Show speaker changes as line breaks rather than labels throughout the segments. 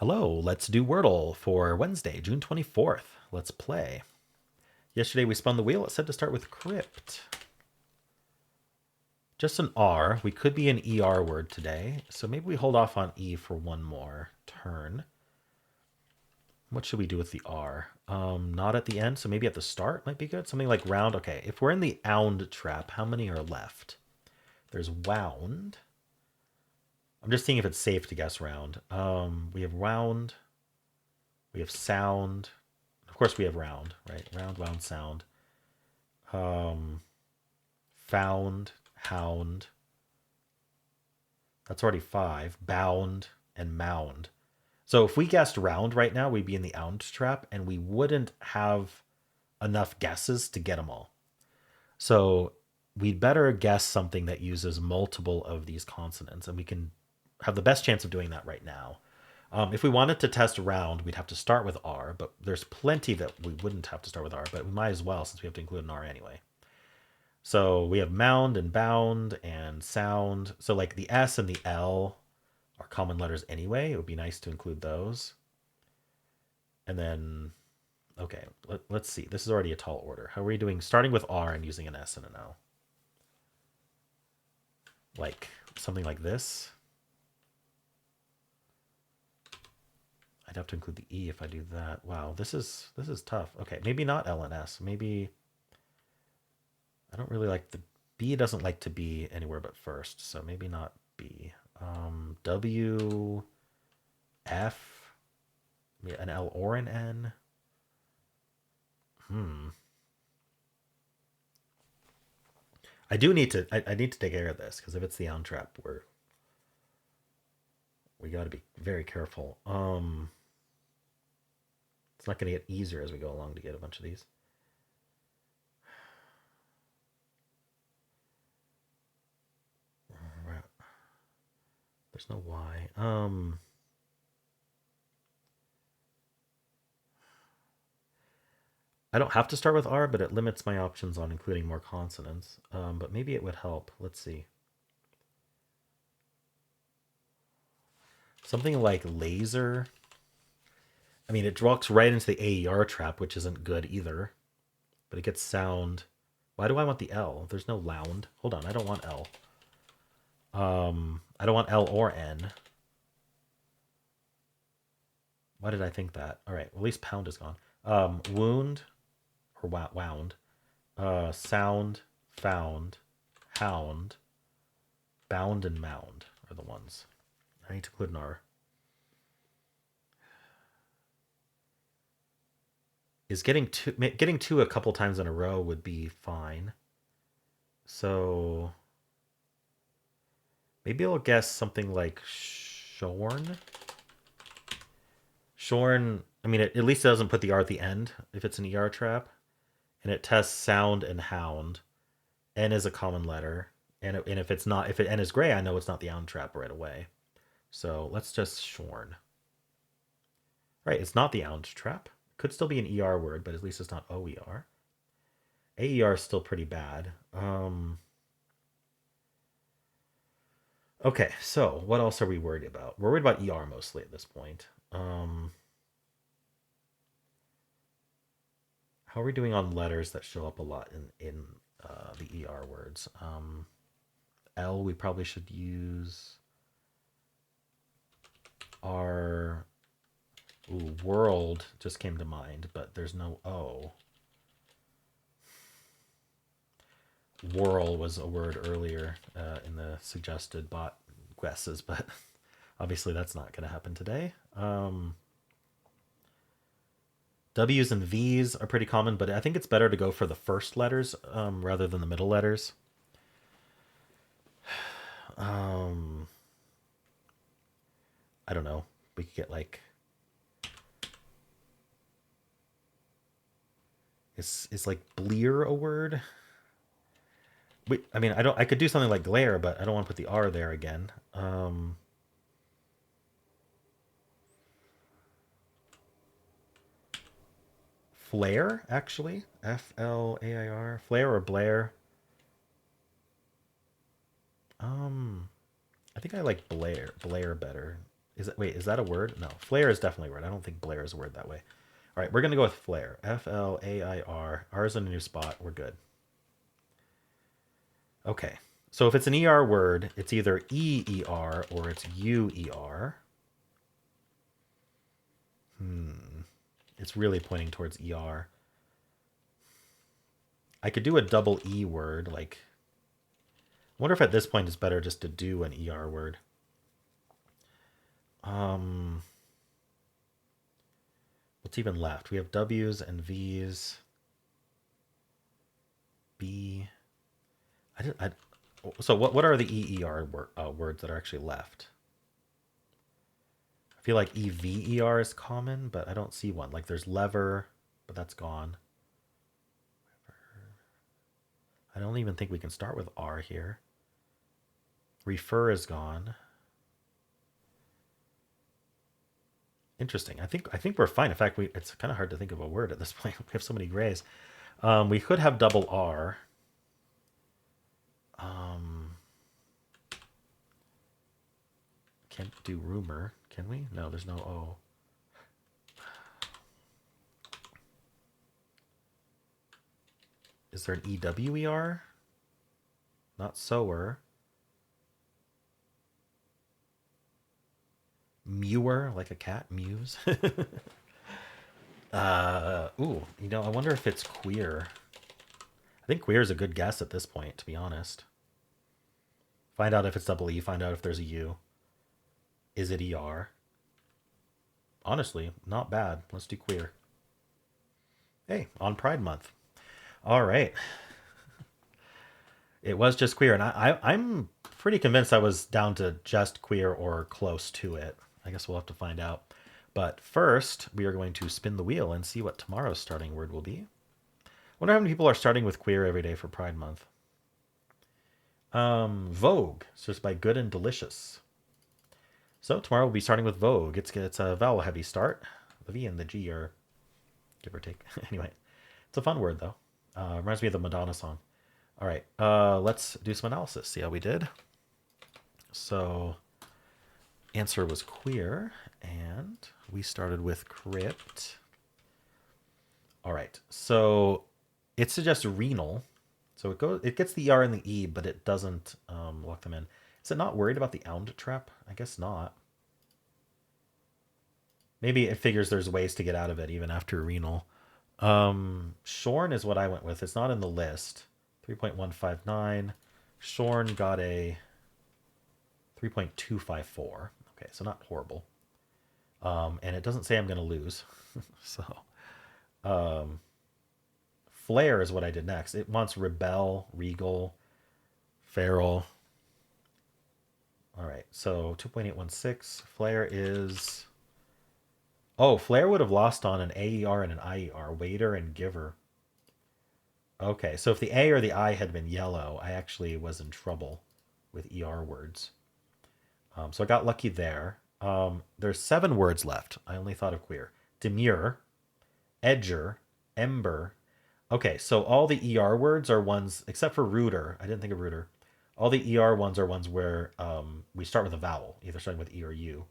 Hello, let's do Wordle for Wednesday, June 24th. Let's play. Yesterday we spun the wheel. It said to start with crypt. Just an R. We could be an ER word today, so maybe we hold off on E for one more turn. What should we do with the R? Not at the end, so maybe at the start might be good. Something like round. Okay, if we're in the ound trap, how many are left? There's wound. I'm just seeing if it's safe to guess round. We have wound. We have sound. Of course, we have round, right? Round, wound, sound. Found, hound. That's already five. Bound and mound. So if we guessed round right now, we'd be in the ound trap, and we wouldn't have enough guesses to get them all. So we'd better guess something that uses multiple of these consonants, and we can have the best chance of doing that right now. If we wanted to test round, we'd have to start with R, but there's plenty that we wouldn't have to start with R, but we might as well since we have to include an R anyway. So we have mound and bound and sound. So like the S and the L are common letters anyway. It would be nice to include those. And then, okay, let's see. This is already a tall order. How are we doing starting with R and using an S and an L? Like something like this. I'd have to include the E if I do that. Wow, this is tough. Okay, maybe not L and S. Maybe I don't really like the B doesn't like to be anywhere but first, so maybe not B. W, F, an L or an N. I do need to. I need to take care of this because if it's the ound trap, we got to be very careful. It's not going to get easier as we go along to get a bunch of these. There's no Y. I don't have to start with R, but it limits my options on including more consonants. But maybe it would help. Let's see. Something like laser. I mean, it walks right into the AER trap, which isn't good either. But it gets sound. Why do I want the L? There's no lound. Hold on, I don't want L. I don't want L or N. Why did I think that? All right, well, at least pound is gone. Wound or wound. Sound, found, hound, bound, and mound are the ones. I need to include an R. Is getting two a couple times in a row would be fine. So maybe I'll guess something like shorn. Shorn, I mean, at least it doesn't put the R at the end if it's an ER trap. And it tests sound and hound. N is a common letter. And if it's not, if it N is gray, I know it's not the ound trap right away. So let's just shorn. Right, it's not the ound trap. Could still be an ER word, but at least it's not OER. AER is still pretty bad. Okay, so what else are we worried about? We're worried about ER mostly at this point. How are we doing on letters that show up a lot in the ER words? L, we probably should use. R. Ooh, world just came to mind, but there's no O. Whirl was a word earlier in the suggested bot guesses, but obviously that's not going to happen today. W's and V's are pretty common, but I think it's better to go for the first letters rather than the middle letters. I don't know. We could get like is like blear a word? I mean, I don't. I could do something like glare, but I don't want to put the R there again. Flare, actually, Flair, flare or Blair. I think I like Blair better. Wait, is that a word? No, flare is definitely a word. I don't think Blair is a word that way. All right, we're gonna go with flare. Flair. R is in a new spot. We're good. Okay. So if it's an ER word, it's either EER or it's UER. It's really pointing towards ER. I could do a double E word, like I wonder if at this point it's better just to do an ER word. What's even left? We have W's and V's. B. So what are the EER words that are actually left? I feel like EVER is common, but I don't see one. Like there's lever, but that's gone. I don't even think we can start with R here. Refer is gone. Interesting. I think we're fine. In fact, it's kind of hard to think of a word at this point. We have so many grays. We could have double R. Can't do rumor, can we? No, there's no O. Is there an EWER? Not sower. Mewer, like a cat mews. Ooh, I wonder if it's queer. I think queer is a good guess at this point, to be honest. Find out if it's double E, find out if there's a U. Is it ER? Honestly, not bad. Let's do queer. Hey, on Pride Month. All right. It was just queer, and I'm pretty convinced I was down to just queer or close to it. I guess we'll have to find out. But first, we are going to spin the wheel and see what tomorrow's starting word will be. I wonder how many people are starting with queer every day for Pride Month. Vogue. So it's by Good and Delicious. So tomorrow we'll be starting with Vogue. It's a vowel heavy start. The V and the G are give or take. Anyway, it's a fun word though. Reminds me of the Madonna song. All right, let's do some analysis. See how we did. So answer was queer, and we started with crypt. All right, so it suggests renal. So it gets the ER and the E, but it doesn't lock them in. Is it not worried about the ound trap? I guess not. Maybe it figures there's ways to get out of it even after renal. Shorn is what I went with. It's not in the list. 3.159. Shorn got a 3.254. Okay, so not horrible. And it doesn't say I'm going to lose. So, flare is what I did next. It wants rebel, regal, feral. All right, so 2.816. Flare is... Oh, flare would have lost on an AER and an IER. Waiter and giver. Okay, so if the A or the I had been yellow, I actually was in trouble with ER words. So I got lucky there. There's 7 words left. I only thought of queer. Demure, edger, ember. Okay, so all the ER words are ones, except for rooter. I didn't think of rooter. All the ER ones are ones where we start with a vowel, either starting with E or U.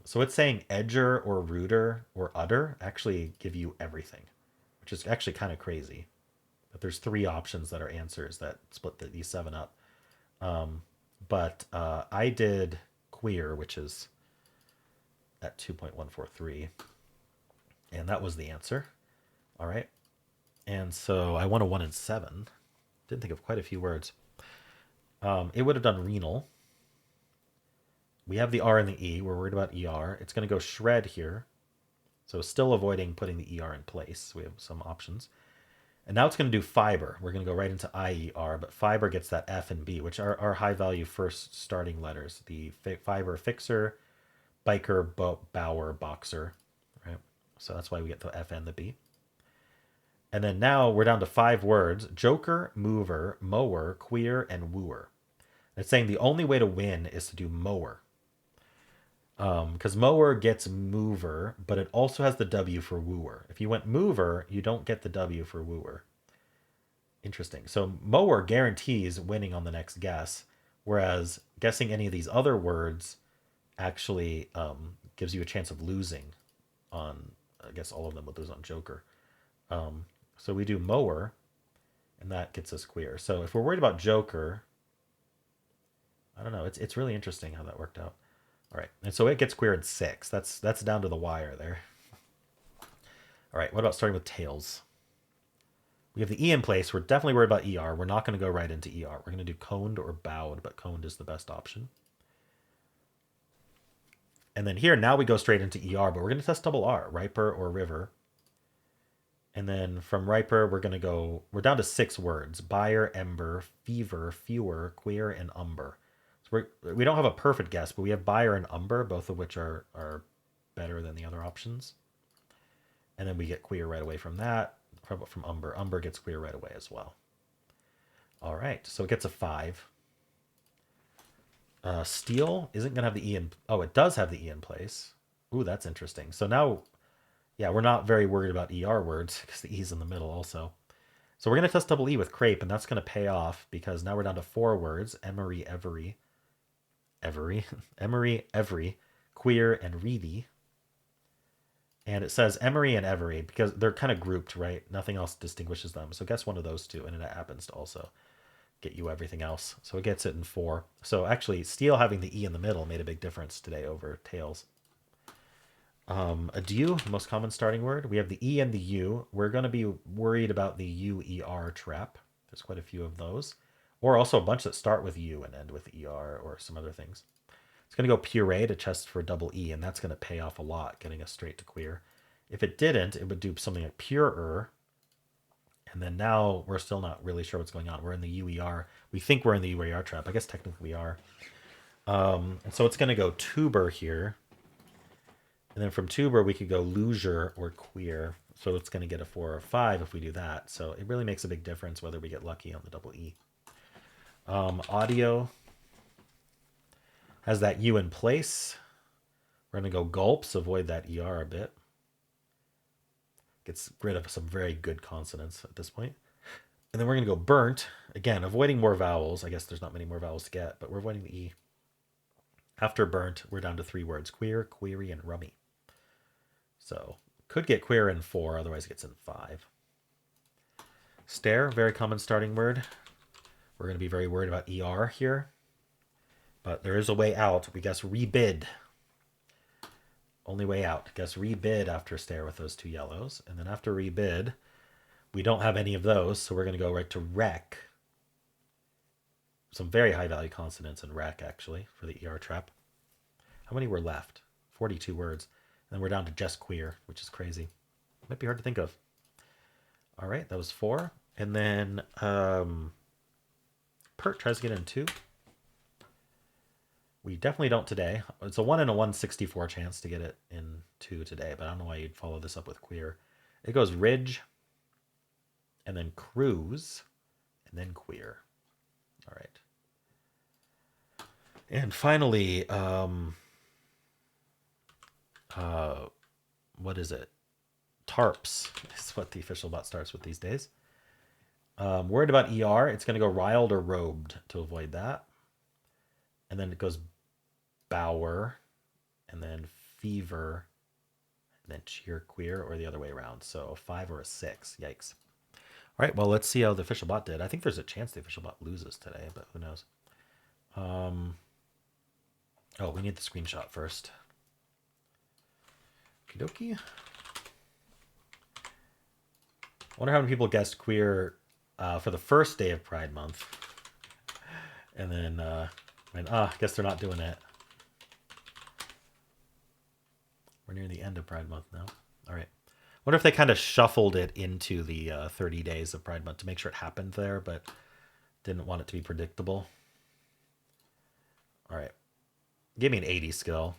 So it's saying edger or rooter or udder actually give you everything, which is actually kind of crazy. But there's 3 options that are answers that split these 7 up. But I did queer, which is at 2.143. And that was the answer. All right. And so I won a 1 in 7. Didn't think of quite a few words. It would have done renal. We have the R and the E. We're worried about ER. It's going to go shred here. So still avoiding putting the ER in place. We have some options. And now it's going to do fiber. We're going to go right into IER, but fiber gets that F and B, which are our high value first starting letters. The fiber fixer, biker, bower, boxer, right? So that's why we get the F and the B. And then now we're down to 5 words: joker, mover, mower, queer, and wooer. It's saying the only way to win is to do mower. Because mower gets mover, but it also has the W for wooer. If you went mover, you don't get the W for wooer. Interesting. So mower guarantees winning on the next guess, whereas guessing any of these other words actually gives you a chance of losing on, I guess all of them would lose on Joker. So we do mower, and that gets us queer. So if we're worried about Joker, I don't know. It's really interesting how that worked out. All right, and so it gets queer in 6. That's down to the wire there. All right, what about starting with tails? We have the E in place. We're definitely worried about ER. We're not going to go right into ER. We're going to do coned or bowed, but coned is the best option. And then here, now we go straight into ER, but we're going to test double R, riper or river. And then from riper, we're down to 6 words: buyer, ember, fever, fewer, queer, and umber. So we don't have a perfect guess, but we have buyer and umber, both of which are better than the other options. And then we get queer right away from that. From umber. Umber gets queer right away as well. All right, so it gets a 5. Steel isn't going to have the E in... Oh, it does have the E in place. Ooh, that's interesting. So now, yeah, we're not very worried about ER words because the E's in the middle also. So we're going to test double E with crepe, and that's going to pay off because now we're down to 4 words: emery, emery, every, queer, and reedy. And it says emery and every because they're kind of grouped, right? Nothing else distinguishes them. So guess one of those two, and it happens to also get you everything else. So it gets it in 4. So actually, steel having the E in the middle made a big difference today over tails. Adieu, the most common starting word. We have the E and the U. We're going to be worried about the UER trap. There's quite a few of those. Or also a bunch that start with U and end with ER or some other things. It's going to go puree to test for double E, and that's going to pay off a lot, getting us straight to queer. If it didn't, it would do something like purer. And then now we're still not really sure what's going on. We're in the UER. We think we're in the UER trap. I guess technically we are. And so it's going to go tuber here. And then from tuber, we could go loser or queer. So it's going to get a 4 or 5 if we do that. So it really makes a big difference whether we get lucky on the double E. Audio has that U in place. We're going to go gulps, avoid that ER a bit. Gets rid of some very good consonants at this point. And then we're going to go burnt. Again, avoiding more vowels. I guess there's not many more vowels to get, but we're avoiding the E. After burnt, we're down to 3 words: queer, query, and rummy. So could get queer in 4, otherwise it gets in 5. Stare, very common starting word. We're going to be very worried about ER here. But there is a way out. We guess rebid. Only way out. Guess rebid after stare with those 2 yellows. And then after rebid, we don't have any of those, so we're going to go right to rec. Some very high value consonants in rec, actually, for the ER trap. How many were left? 42 words. And then we're down to just queer, which is crazy. Might be hard to think of. All right, that was 4. And then Pert tries to get in 2. We definitely don't today. It's a 1 in a 164 chance to get it in 2 today, but I don't know why you'd follow this up with queer. It goes ridge, and then cruise, and then queer. All right. And finally, what is it? Tarps is what the official bot starts with these days. Worried about ER, it's going to go riled or robed to avoid that. And then it goes bower, and then fever, and then cheer queer, or the other way around. So a 5 or a 6. Yikes. All right, well, let's see how the official bot did. I think there's a chance the official bot loses today, but who knows? Oh, we need the screenshot first. Okie dokie. I wonder how many people guessed queer for the first day of Pride Month. And then I guess they're not doing it. We're near the end of Pride Month now. All right. Wonder if they kind of shuffled it into the 30 days of Pride Month to make sure it happened there, but didn't want it to be predictable. All right. Give me an 80 skill.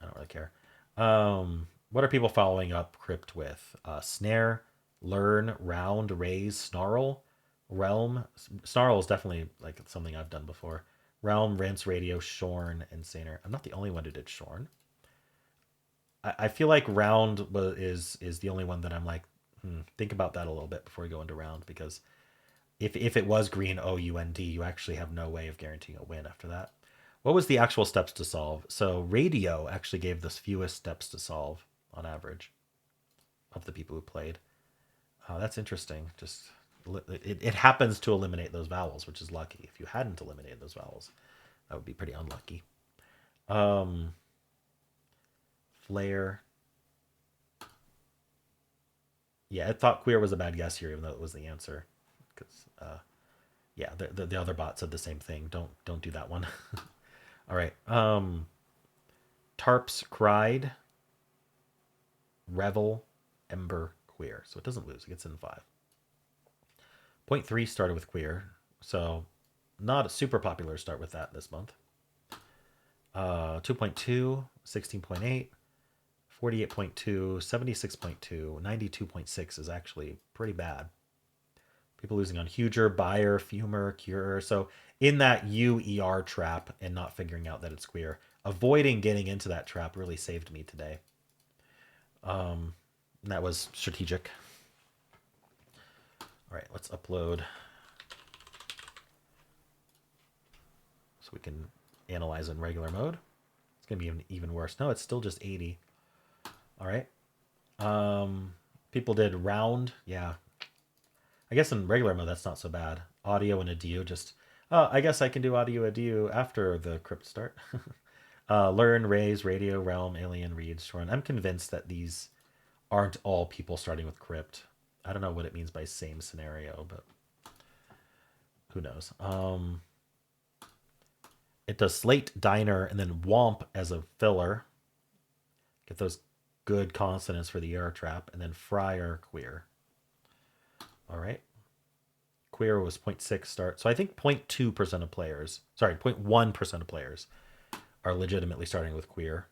I don't really care. What are people following up crypt with? Snare, learn, round, raise, snarl, realm. Snarl is definitely like something I've done before. Realm, rinse, radio, shorn, and saner. I'm not the only one who did shorn. I feel like round is the only one that I'm like, think about that a little bit before you go into round, because if it was green OUND, you actually have no way of guaranteeing a win after that. What was the actual steps to solve? So radio actually gave the fewest steps to solve on average of the people who played. That's interesting. Just it happens to eliminate those vowels, which is lucky. If you hadn't eliminated those vowels, that would be pretty unlucky. Flare. Yeah, it thought queer was a bad guess here, even though it was the answer. Because yeah, the other bot said the same thing. Don't do that one. All right. Tarps cried. Revel, Ember, queer. So it doesn't lose. It gets in 5. Point 3 started with queer. So not a super popular start with that this month. 2.2, 16.8, 48.2, 76.2, 92.6 is actually pretty bad. People losing on Huger, Buyer, Fumer, Cure. So in that UER trap and not figuring out that it's queer, avoiding getting into that trap really saved me today. That was strategic. All right, let's upload so we can analyze in regular mode. It's going to be even worse. No, it's still just 80. All right. People did round. Yeah. I guess in regular mode, that's not so bad. Audio and adieu just... I guess I can do audio adieu after the crypt start. Learn, raise, radio, realm, alien, read, shorn. I'm convinced that these aren't all people starting with crypt. I don't know what it means by same scenario, but who knows. It does slate, diner, and then womp as a filler. Get those good consonants for the error trap, and then friar, queer. All right. Queer was 0.6 start. So I think 0.2% of players, sorry, 0.1% of players are legitimately starting with queer.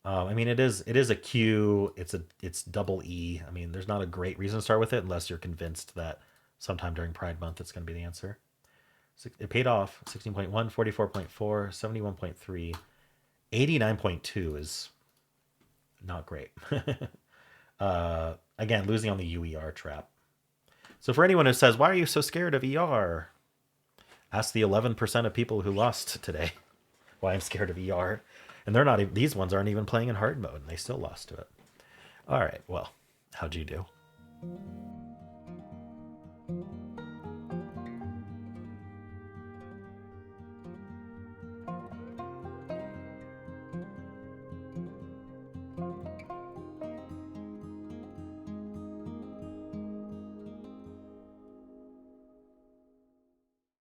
I mean, it is a Q. It's double E. I mean, there's not a great reason to start with it unless you're convinced that sometime during Pride Month it's going to be the answer. So it paid off. 16.1, 44.4, 71.3, 89.2 is not great. Again, losing on the UER trap. So for anyone who says, "Why are you so scared of ER?" Ask the 11% of people who lost today why I'm scared of ER. And they're not even, these ones aren't even playing in hard mode, and they still lost to it. All right, well, how'd you do?